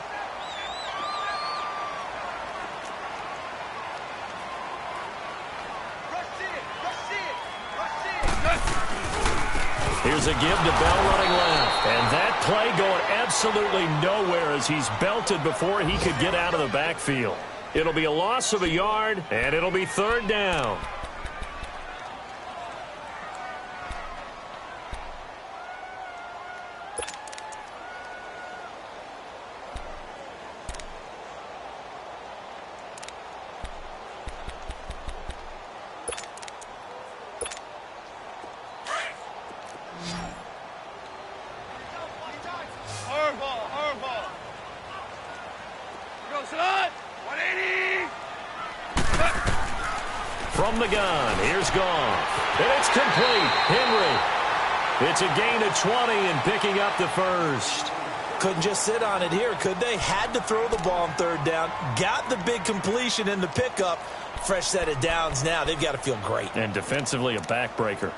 Here's a give to Bell running left. And that play going absolutely nowhere as he's belted before he could get out of the backfield. It'll be a loss of a yard, and it'll be 3rd down. From the gun, here's Goff. And it's complete. Henry. It's a gain of 20 and picking up the 1st. Couldn't just sit on it here, could they? Had to throw the ball on 3rd down. Got the big completion in the pickup. Fresh set of downs now. They've got to feel great. And defensively, a backbreaker.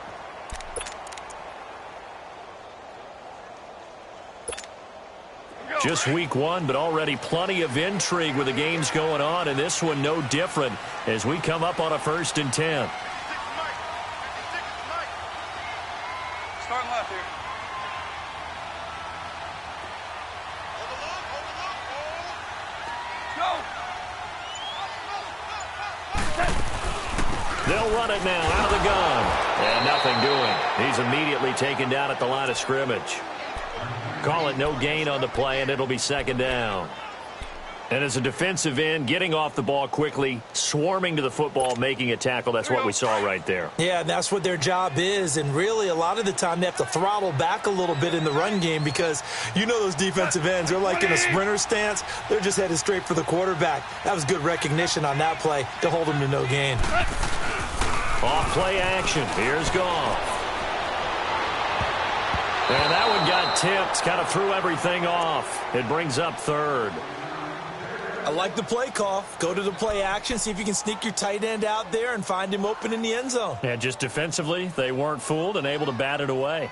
Just week 1, but already plenty of intrigue with the games going on, and this one no different as we come up on a 1st and 10. Starting left here. Go. They'll run it now out of the gun. And nothing doing. He's immediately taken down at the line of scrimmage. Call it no gain on the play, and it'll be second down. And as a defensive end, getting off the ball quickly, swarming to the football, making a tackle, that's what we saw right there. Yeah, that's what their job is, and really a lot of the time they have to throttle back a little bit in the run game because you know those defensive ends, they're like in a sprinter stance. They're just headed straight for the quarterback. That was good recognition on that play to hold them to no gain. Off play action. Here's Goff. And that one got tipped, kind of threw everything off. It brings up third. I like the play call. Go to the play action, see if you can sneak your tight end out there and find him open in the end zone. Yeah, just defensively, they weren't fooled and able to bat it away.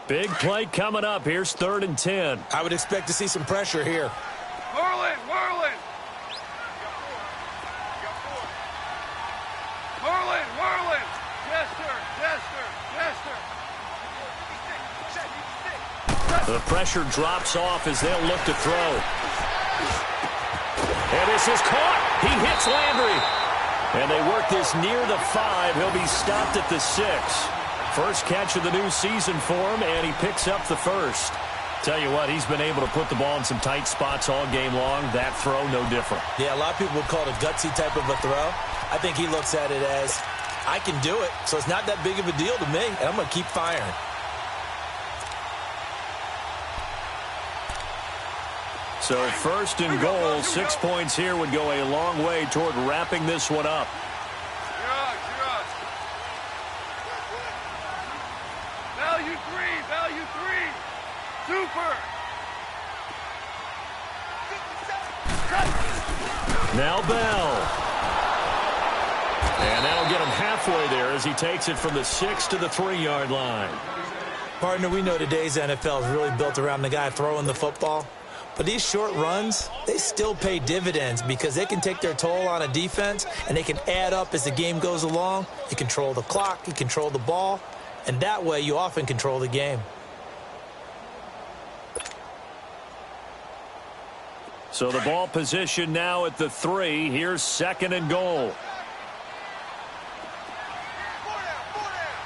Big play coming up. Here's 3rd and 10. I would expect to see some pressure here. Whirling, whirling. Whirling, whirling. Jester, Jester, Jester. The pressure drops off as they'll look to throw. And this is caught. He hits Landry. And they work this near the 5. He'll be stopped at the 6. First catch of the new season for him, and he picks up the first. Tell you what, he's been able to put the ball in some tight spots all game long. That throw, no different. Yeah, a lot of people would call it a gutsy type of a throw. I think he looks at it as, I can do it, so it's not that big of a deal to me, and I'm going to keep firing. So 1st and goal, 6 points here would go a long way toward wrapping this one up. Value three. Super. Now Bell. And that'll get him halfway there as he takes it from the 6 to the 3-yard line. Partner, we know today's NFL is really built around the guy throwing the football. But these short runs, they still pay dividends because they can take their toll on a defense and they can add up as the game goes along. You control the clock, you control the ball, and that way you often control the game. So the ball position now at the 3. Here's 2nd and goal.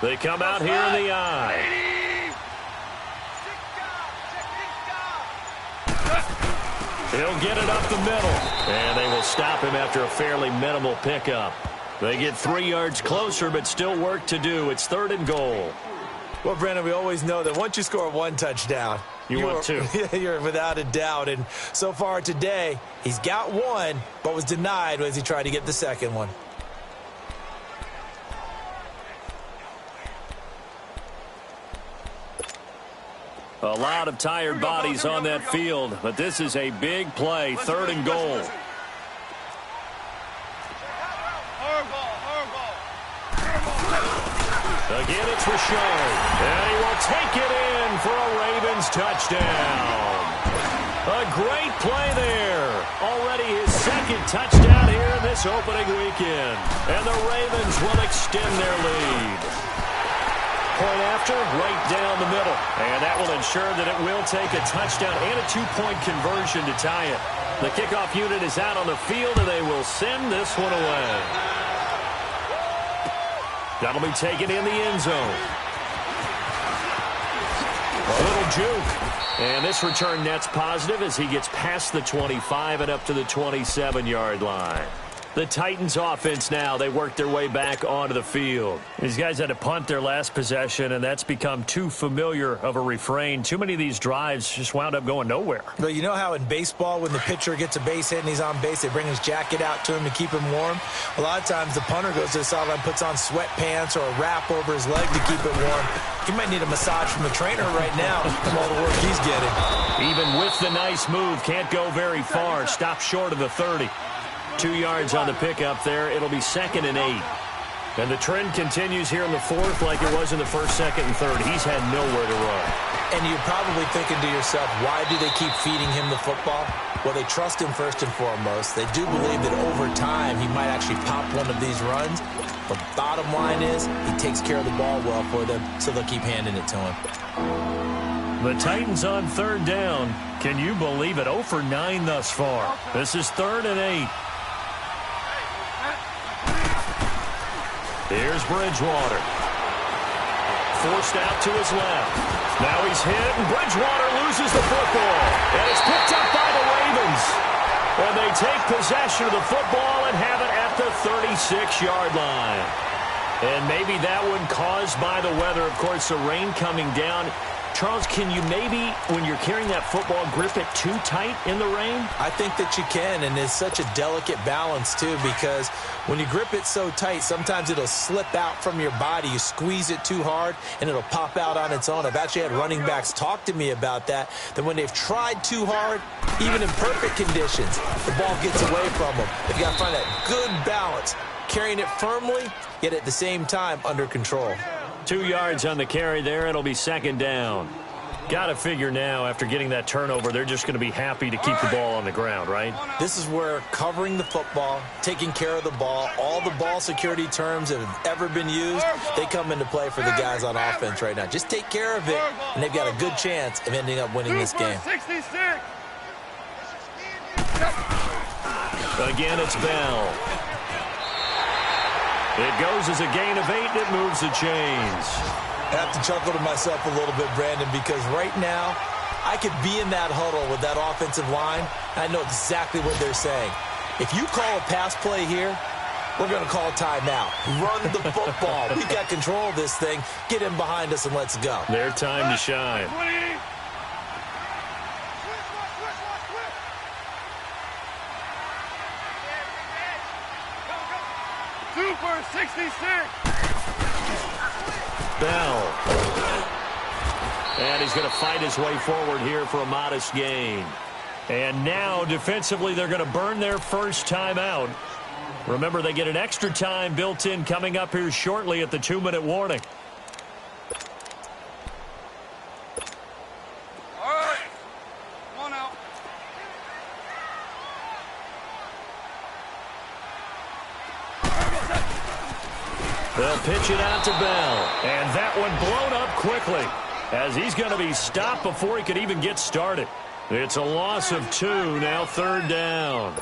They come out here in the eye. He'll get it up the middle. And they will stop him after a fairly minimal pickup. They get 3 yards closer, but still work to do. It's 3rd and goal. Well, Brandon, we always know that once you score 1 touchdown, you want 2. You're without a doubt. And so far today, he's got 1, but was denied as he tried to get the 2nd one. A lot of tired bodies on that field, but this is a big play. 3rd and goal. Again, it's Rashard. And he will take it in for a Ravens touchdown. A great play there. Already his 2nd touchdown here in this opening weekend. And the Ravens will extend their lead. Point after, right down the middle. And that will ensure that it will take a touchdown and a 2-point conversion to tie it. The kickoff unit is out on the field, and they will send this one away. That'll be taken in the end zone. A little juke. And this return net's positive as he gets past the 25 and up to the 27-yard line. The Titans offense now, they work their way back onto the field. These guys had to punt their last possession, and that's become too familiar of a refrain. Too many of these drives just wound up going nowhere. But you know how in baseball, when the pitcher gets a base hit and he's on base, they bring his jacket out to him to keep him warm? A lot of times the punter goes to the sideline, puts on sweatpants or a wrap over his leg to keep it warm. He might need a massage from the trainer right now from all the work he's getting. Even with the nice move, can't go very far. Stop short of the 30. 2 yards on the pickup there. It'll be 2nd and 8. And the trend continues here in the 4th like it was in the 1st, 2nd, and 3rd. He's had nowhere to run. And you're probably thinking to yourself, why do they keep feeding him the football? Well, they trust him first and foremost. They do believe that over time he might actually pop one of these runs. But bottom line is he takes care of the ball well for them, so they'll keep handing it to him. The Titans on third down. Can you believe it? 0 for 9 thus far. This is 3rd and 8. Here's Bridgewater. Forced out to his left. Now he's hit, and Bridgewater loses the football. And it's picked up by the Ravens. And they take possession of the football and have it at the 36-yard line. And maybe that one caused by the weather. Of course, the rain coming down. Charles, can you maybe, when you're carrying that football, grip it too tight in the rain? I think that you can, and it's such a delicate balance, too, because when you grip it so tight, sometimes it'll slip out from your body. You squeeze it too hard, and it'll pop out on its own. I've actually had running backs talk to me about that when they've tried too hard, even in perfect conditions, the ball gets away from them. They've got to find that good balance, carrying it firmly, yet at the same time under control. 2 yards on the carry there. It'll be 2nd down. Got to figure now, after getting that turnover, they're just going to be happy to keep the ball on the ground, right? This is where covering the football, taking care of the ball, all the ball security terms that have ever been used, they come into play for the guys on offense right now. Just take care of it, and they've got a good chance of ending up winning this game. Again, it's Bell. It goes as a gain of 8, and it moves the chains. I have to chuckle to myself a little bit, Brandon, because right now I could be in that huddle with that offensive line. I know exactly what they're saying. If you call a pass play here, we're going to call a timeout. Run the football. We've got control of this thing. Get in behind us and let's go. Their time to shine. 2 for 66. Bell. And he's going to fight his way forward here for a modest gain. And now, defensively, they're going to burn their first timeout. Remember, they get an extra time built in coming up here shortly at the 2-minute warning. All right. Come on out. They'll pitch it out to Bell. And that one blown up quickly, as he's going to be stopped before he could even get started. It's a loss of 2, now 3rd down.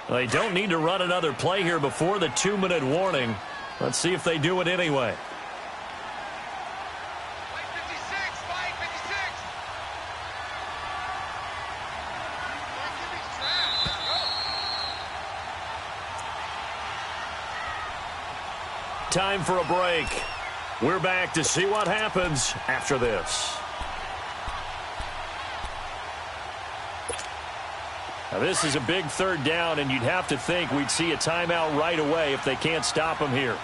They don't need to run another play here before the 2-minute warning. Let's see if they do it anyway. Time for a break. We're back to see what happens after this. Now, this is a big 3rd down, and you'd have to think we'd see a timeout right away if they can't stop him here.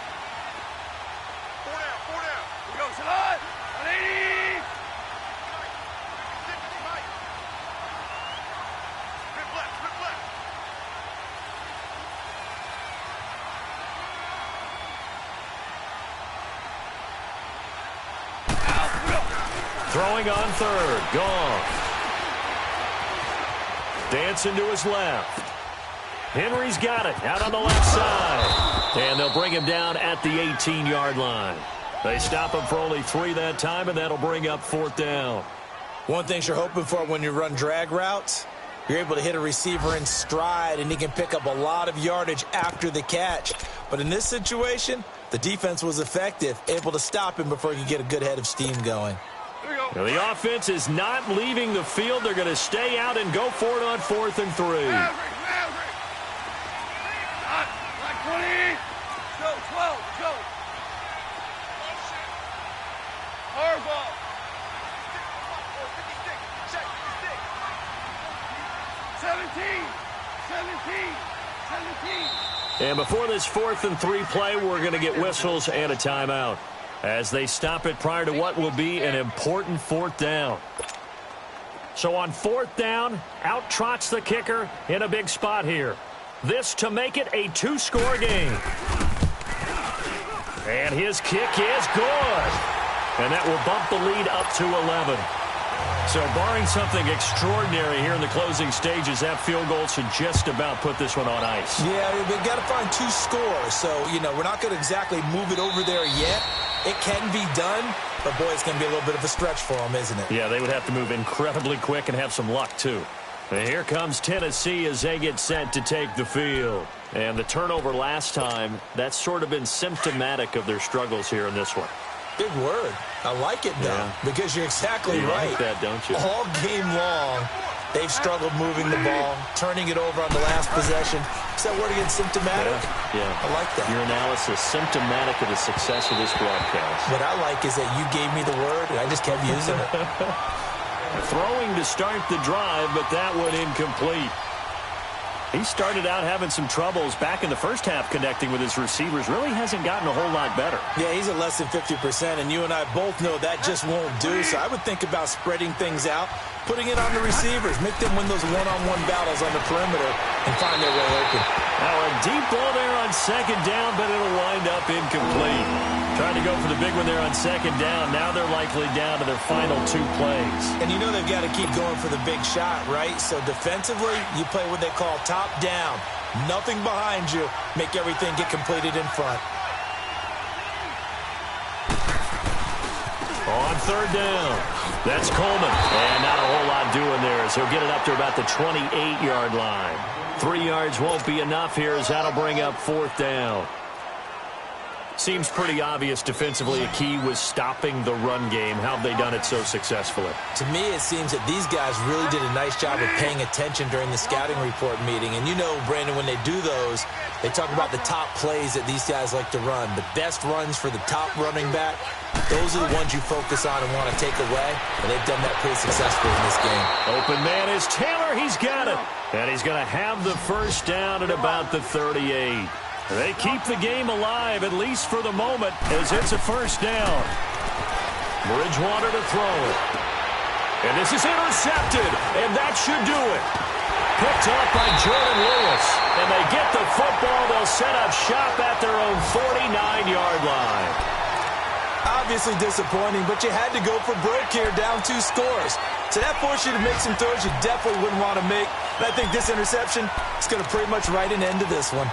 4 down. Here we go, Salad. 180. Rip left. Throwing on 3rd. Gone. Dancing to his left. Henry's got it out on the left side. And they'll bring him down at the 18-yard line. They stop him for only 3 that time, and that'll bring up 4th down. One thing you're hoping for when you run drag routes, you're able to hit a receiver in stride, and he can pick up a lot of yardage after the catch. But in this situation, the defense was effective, able to stop him before he could get a good head of steam going. Now, the offense is not leaving the field. They're going to stay out and go for it on 4th and 3. Not 20. Go, 12. Go. Hardball. 17. And before this 4th and 3 play, we're going to get whistles and a timeout as they stop it prior to what will be an important 4th down. So on 4th down, out trots the kicker in a big spot here. This to make it a 2-score game. And his kick is good. And that will bump the lead up to 11. So barring something extraordinary here in the closing stages, that field goal should just about put this one on ice. Yeah, they've got to find 2 scores. So, we're not going to exactly move it over there yet. It can be done, But, boy, it's going to be a little bit of a stretch for them, isn't it? Yeah, they would have to move incredibly quick and have some luck, too. And here comes Tennessee as they get set to take the field. And the turnover last time, that's sort of been symptomatic of their struggles here in this one. Big word. I like it, though, because you're exactly right. Like that, don't you? All game long, they've struggled moving the ball, turning it over on the last possession. Is that word again, symptomatic? Yeah. I like that. Your analysis, symptomatic of the success of this broadcast. What I like is that you gave me the word, and I just kept using it. Throwing to start the drive, but that one incomplete. He started out having some troubles back in the first half connecting with his receivers. Really hasn't gotten a whole lot better. Yeah, he's at less than 50%, and you and I both know that just won't do. So I would think about spreading things out, putting it on the receivers, make them win those one-on-one battles on the perimeter and find their way open. Now a deep ball there on second down, but it'll wind up incomplete. Trying to go for the big one there on second down. Now they're likely down to their final 2 plays. And you know they've got to keep going for the big shot, right? So defensively, you play what they call top down. Nothing behind you. Make everything get completed in front. On third down, that's Coleman. And not a whole lot doing there as he'll get it up to about the 28-yard line. 3 yards won't be enough here as that'll bring up fourth down. Seems pretty obvious defensively a key was stopping the run game. How have they done it so successfully? To me, it seems that these guys really did a nice job of paying attention during the scouting report meeting. And you know, Brandon, when they do those, they talk about the top plays that these guys like to run. The best runs for the top running back, those are the ones you focus on and want to take away. And they've done that pretty successfully in this game. Open man is Taylor. He's got it. And he's going to have the first down at about the 38. They keep the game alive, at least for the moment, as it's a first down. Bridgewater to throw it. And this is intercepted, and that should do it. Picked up by Jordan Lewis. And they get the football. They'll set up shop at their own 49-yard line. Obviously disappointing, but you had to go for broke here, down 2 scores. So that forced you to make some throws you definitely wouldn't want to make. And I think this interception is going to pretty much write an end to this one.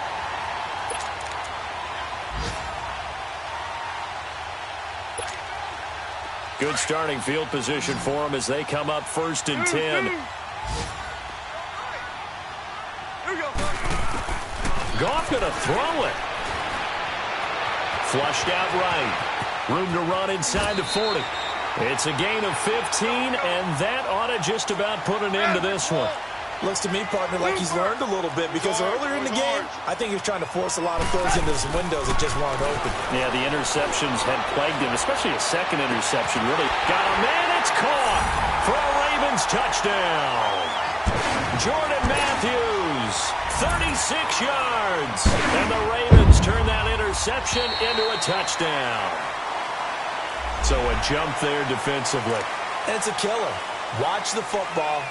Good starting field position for them as they come up 1st and 10. Goff going to throw it. Flushed out right. Room to run inside the 40. It's a gain of 15, and that ought to just about put an end to this one. Looks to me, partner, like he's learned a little bit because earlier in the game, I think he was trying to force a lot of throws into some windows that just weren't open. Yeah, the interceptions had plagued him, especially a second interception. Really got him, and it's caught for a Ravens touchdown. Jordan Matthews, 36 yards, and the Ravens turn that interception into a touchdown. So a jump there defensively. And it's a killer. Watch the football.